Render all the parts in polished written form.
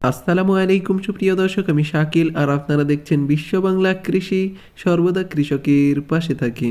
আসসালামু আলাইকুম সুপ্রিয় দর্শক, আমি শাকিল আর আপনারা দেখছেন বিশ্ব বাংলা কৃষি। সর্বদা কৃষকের পাশে থাকি।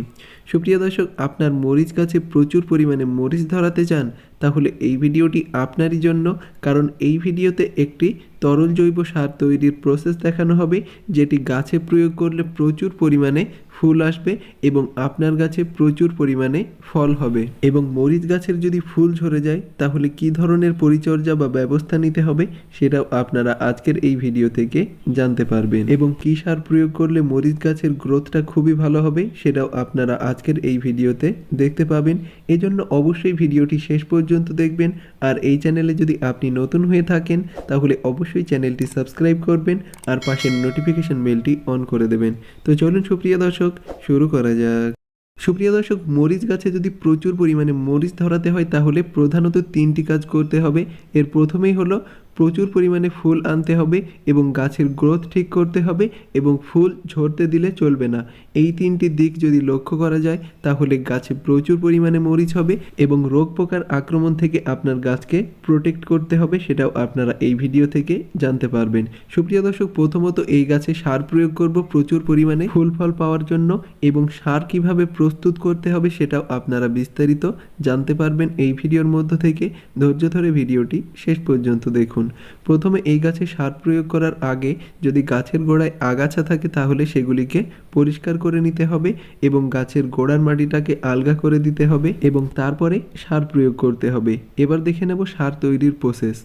সুপ্রিয় দর্শক, আপনার মরিচ গাছে প্রচুর পরিমাণে মরিচ ধরাতে চান, তাহলে এই ভিডিওটি আপনারই জন্য। কারণ এই ভিডিওতে একটি তরল জৈব সার তৈরির প্রসেস দেখানো হবে, যেটি গাছে প্রয়োগ করলে প্রচুর পরিমাণে ফুল আসবে এবং আপনার গাছে প্রচুর পরিমাণে ফল হবে। এবং মরিচ গাছের যদি ফুল ঝরে যায় তাহলে কী ধরনের পরিচর্যা বা ব্যবস্থা নিতে হবে সেটাও আপনারা আজকের এই ভিডিও থেকে জানতে পারবেন। এবং কী সার প্রয়োগ করলে মরিচ গাছের গ্রোথটা খুবই ভালো হবে সেটাও আপনারা আজকের এই ভিডিওতে দেখতে পাবেন। এজন্য অবশ্যই ভিডিওটি শেষ পর্যন্ত দেখবেন। আর এই চ্যানেলে যদি আপনি নতুন হয়ে থাকেন তাহলে অবশ্যই চ্যানেলটি সাবস্ক্রাইব করবেন আর পাশের নোটিফিকেশন বেলটি অন করে দেবেন। তো চলুন সুপ্রিয় দর্শক, শুরু করা যাক। সুপ্রিয় দর্শক, মরিচ গাছে যদি প্রচুর পরিমাণে মরিচ ধরাতে হয় তাহলে প্রধানত 3টি কাজ করতে হবে। এর প্রথমেই হলো প্রচুর পরিমাণে ফুল আনতে হবে এবং গাছের গ্রোথ ঠিক করতে হবে এবং ফুল ঝরতে দিলে চলবে না। এই 3টি দিক যদি লক্ষ্য করা যায় তাহলে গাছে প্রচুর পরিমাণে মরিচ হবে এবং রোগ পোকার আক্রমণ থেকে আপনার গাছকে প্রোটেক্ট করতে হবে, সেটাও আপনারা এই ভিডিও থেকে জানতে পারবেন। সুপ্রিয় দর্শক, প্রথমত এই গাছে সার প্রয়োগ করব প্রচুর পরিমাণে ফুল ফল পাওয়ার জন্য এবং সার কিভাবে প্রস্তুত করতে হবে সেটাও আপনারা বিস্তারিত জানতে পারবেন এই ভিডিওর মধ্য থেকে। ধৈর্য ধরে ভিডিওটি শেষ পর্যন্ত দেখুন। প্রথমে এই গাছে সার প্রয়োগ করার আগে যদি গাছের গোড়ায় আগাছা থাকে তাহলে সেগুলিকে পরিষ্কার করে নিতে হবে এবং গাছের গোড়ার মাটিটাকে আলগা করে দিতে হবে এবং তারপরে সার প্রয়োগ করতে হবে। এবার দেখে নেব সার তৈরির প্রসেস।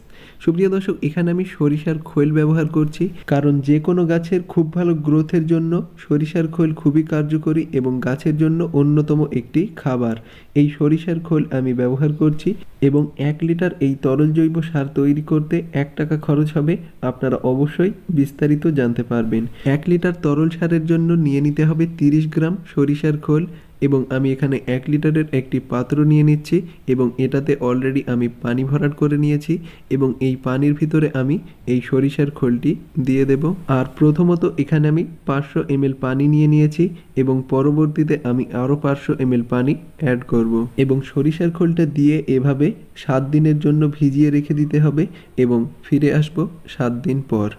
সুপ্রিয় দর্শক, এখানে আমি সরিষার খৈল ব্যবহার করছি, কারণ যে কোনো গাছের খুব ভালো গ্রোথের জন্য সরিষার খৈল খুবই কার্যকরী এবং গাছের জন্য অন্যতম একটি খাবার। এই সরিষার খৈল আমি ব্যবহার করছি এবং 1 লিটার এই তরল জৈব সার তৈরি করতে 1 টাকা খরচ হবে। আপনারা অবশ্যই বিস্তারিত জানতে পারবেন। 1 লিটার তরল সারের জন্য নিয়ে নিতে হবে 30 গ্রাম সরিষার খোল এবং আমি এখানে 1 লিটারের একটি পাত্র নিয়ে নিচ্ছি এবং এটাতে অলরেডি আমি পানি ভরাট করে নিয়েছি এবং এই পানির ভিতরে আমি এই সরিষার খোলটি দিয়ে দেব। আর প্রথমত এখানে আমি 500 ml পানি নিয়ে নিয়েছি এবং পরবর্তীতে আমি আরও 500 ml পানি অ্যাড করব এবং সরিষার খোলটা দিয়ে এভাবে 7 দিনের জন্য ভিজিয়ে রেখে দিতে হবে এবং ফিরে আসব 7 দিন পর।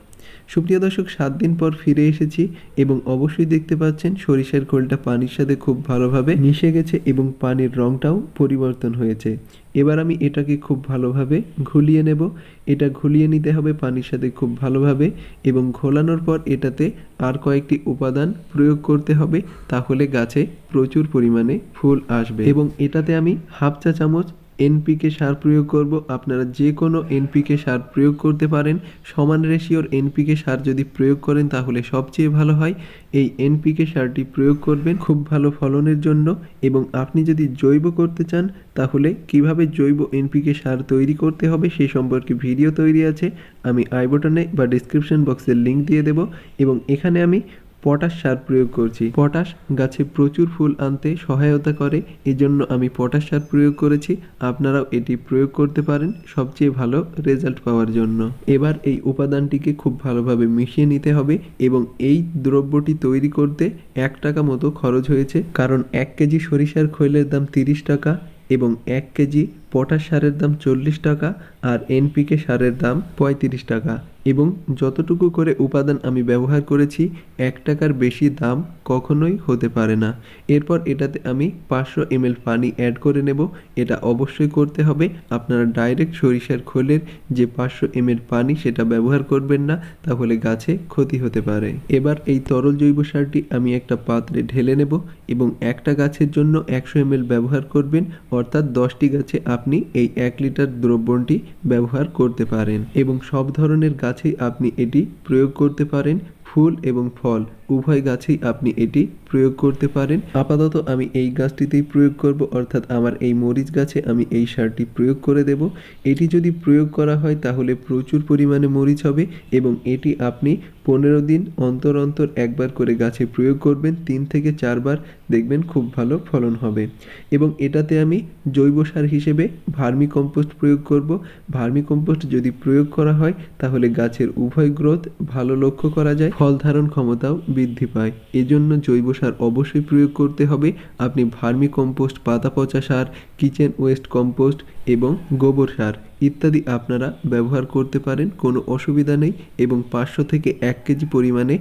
সুপ্রিয় দর্শক, 7 দিন পর ফিরে এসেছি এবং অবশ্যই দেখতে পাচ্ছেন সরিষার খোলটা পানির সাথে খুব ভালোভাবে মিশে গেছে এবং পানির রঙটাও পরিবর্তন হয়েছে। এবার আমি এটাকে খুব ভালোভাবে ঘুলিয়ে নেব। এটা ঘুলিয়ে নিতে হবে পানির সাথে খুব ভালোভাবে এবং ঘোলানোর পর এটাতে আর কয়েকটি উপাদান প্রয়োগ করতে হবে, তাহলে গাছে প্রচুর পরিমাণে ফুল আসবে। এবং এটাতে আমি হাফ চা চামচ এনপিকে সার প্রয়োগ করব। আপনারা যে কোনো এনপিকে সার প্রয়োগ করতে পারেন। সমান রেশিওর এনপিকে সার যদি প্রয়োগ করেন তাহলে সবচেয়ে ভালো হয়। এই এনপিকে সারটি প্রয়োগ করবেন খুব ভালো ফলনের জন্য। এবং আপনি যদি জৈব করতে চান তাহলে কিভাবে জৈব এনপিকে সার তৈরি করতে হবে সে সম্পর্কে ভিডিও তৈরি আছে, আমি আই বাটনে বা ডিসক্রিপশন বক্সের লিঙ্ক দিয়ে দেব। এবং এখানে আমি পটাশ সার প্রয়োগ করছি। পটাশ গাছে প্রচুর ফুল আনতে সহায়তা করে, এজন্য আমি পটাশ সার প্রয়োগ করেছি। আপনারাও এটি প্রয়োগ করতে পারেন সবচেয়ে ভালো রেজাল্ট পাওয়ার জন্য। এবার এই উপাদানটিকে খুব ভালোভাবে মিশিয়ে নিতে হবে এবং এই দ্রব্যটি তৈরি করতে 1 টাকা মতো খরচ হয়েছে, কারণ 1 কেজি সরিষার খৈলের দাম 30 টাকা এবং 1 কেজি পটাশ সারের দাম 40 টাকা আর এনপিকে সারের দাম 35 টাকা। এবং যতটুকু করে উপাদান আমি ব্যবহার করেছি 1 টাকার বেশি দাম কখনোই হতে পারে না। এরপর এটাতে আমি 500 ml পানি অ্যাড করে নেব। এটা অবশ্যই করতে হবে। আপনারা ডাইরেক্ট সরিষার খোলের যে 500 ml পানি সেটা ব্যবহার করবেন না, তাহলে গাছে ক্ষতি হতে পারে। এবার এই তরল জৈব সারটি আমি একটা পাত্রে ঢেলে নেব এবং একটা গাছের জন্য 100 ml ব্যবহার করবেন, অর্থাৎ 10টি গাছে আপনি এই 1 লিটার দ্রব্যটি ব্যবহার করতে পারেন এবং সব ধরনের গাছেই আপনি এটি প্রয়োগ করতে পারেন। ফুল এবং ফল উভয় গাছেই আপনি এটি প্রয়োগ করতে পারেন। আপাতত আমি এই গাছটিতেই প্রয়োগ করব, অর্থাৎ আমার এই মরিচ গাছে আমি এই সারটি প্রয়োগ করে দেব। এটি যদি প্রয়োগ করা হয় তাহলে প্রচুর পরিমাণে মরিচ হবে এবং এটি আপনি 15 দিন অন্তর অন্তর একবার করে গাছে প্রয়োগ করবেন, 3 থেকে 4 বার, দেখবেন খুব ভালো ফলন হবে। এবং এটাতে আমি জৈব সার হিসেবে ভার্মি কম্পোস্ট প্রয়োগ করব। ভার্মি কম্পোস্ট যদি প্রয়োগ করা হয় তাহলে গাছের উভয় গ্রোথ ভালো লক্ষ্য করা যায়, ফল ধারণ ক্ষমতাও বৃদ্ধি পায়। এজন্য জৈব সার অবশ্যই প্রয়োগ করতে হবে। আপনি ভার্মি কম্পোস্ট, পাতা পচা সার, কিচেন ওয়েস্ট কম্পোস্ট এবং গোবর সার ইত্যাদি আপনারা ব্যবহার করতে পারেন, কোনো অসুবিধা নেই। এবং 500 থেকে 1 কেজি পরিমাণে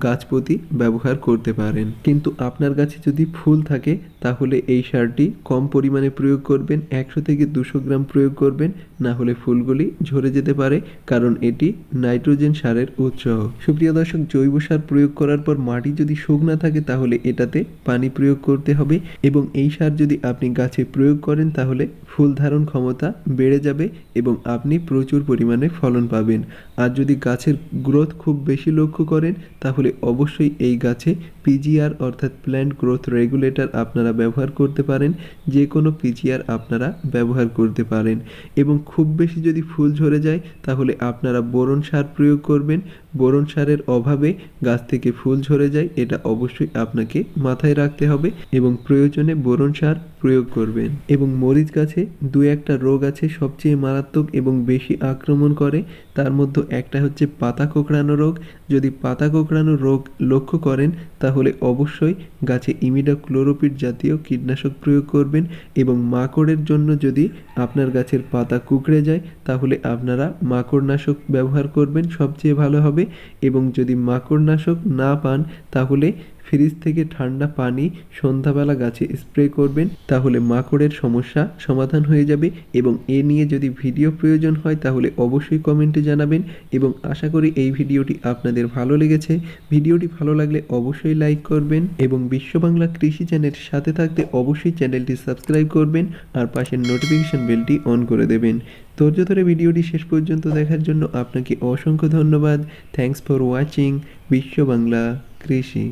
গাছ প্রতি ব্যবহার করতে পারেন। কিন্তু আপনার গাছে যদি ফুল থাকে তাহলে এই সারটি কম পরিমাণে প্রয়োগ করবেন, 100 থেকে 200 গ্রাম প্রয়োগ করবেন, না হলে ফুলগুলি ঝরে যেতে পারে, কারণ এটি নাইট্রোজেন সারের উৎস। সুপ্রিয় দর্শক, জৈব সার প্রয়োগ করার পর মাটি যদি শুকনা থাকে তাহলে এটাতে পানি প্রয়োগ করতে হবে, এবং এই সার যদি আপনি গাছে প্রয়োগ করেন তাহলে ফুল ধারণ ক্ষমতা বেড়ে যাবে এবং আপনি প্রচুর পরিমাণে ফলন পাবেন। আর যদি গাছের গ্রোথ খুব বেশি লক্ষ্য করেন তাহলে অবশ্যই এই গাছে পিজিআর অর্থাৎ প্ল্যান্ট গ্রোথ রেগুলেটর আপনারা ব্যবহার করতে পারেন, যে কোনো পিজিআর আপনারা ব্যবহার করতে পারেন। এবং খুব বেশি যদি ফুল ঝরে যায় তাহলে আপনারা বোরন সার প্রয়োগ করবেন। বোরন সারের অভাবে গাছ থেকে ফুল ঝরে যায়, এটা অবশ্যই আপনাকে মাথায় রাখতে হবে এবং প্রয়োজনে বোরন সার প্রয়োগ করবেন। এবং মরিচ গাছে 2-1টা রোগ আছে সবচেয়ে মারাত্মক এবং বেশি আক্রমণ করে, তার মধ্যে একটা হচ্ছে পাতা কোঁকড়ানো রোগ। যদি পাতা কোঁকড়ানো রোগ লক্ষ্য করেন তাহলে অবশ্যই গাছে ইমিডাক্লোরোপিড জাতীয় কীটনাশক প্রয়োগ করবেন। এবং মাকড়ের জন্য যদি আপনার গাছের পাতা কুঁকড়ে যায় তাহলে আপনারা মাকড়নাশক ব্যবহার করবেন, সবচেয়ে ভালো হবে। এবং যদি মাকড়নাশক না পান তাহলে ফ্রিজ থেকে ঠান্ডা পানি সন্ধ্যাবেলা গাছে স্প্রে করবেন, তাহলে মাকড়ের সমস্যা সমাধান হয়ে যাবে। এবং এ নিয়ে যদি ভিডিও প্রয়োজন হয় তাহলে অবশ্যই কমেন্টে জানাবেন। এবং আশা করি এই ভিডিওটি আপনাদের ভালো লেগেছে। ভিডিওটি ভালো লাগলে অবশ্যই লাইক করবেন এবং বিশ্ব বাংলা কৃষি চ্যানেলের সাথে থাকতে অবশ্যই চ্যানেলটি সাবস্ক্রাইব করবেন আর পাশের নোটিফিকেশন বেলটি অন করে দেবেন। ধৈর্য ধরে ভিডিওটি শেষ পর্যন্ত দেখার জন্য আপনাকে অসংখ্য ধন্যবাদ। থ্যাঙ্কস ফর ওয়াচিং বিশ্ব বাংলা কৃষি।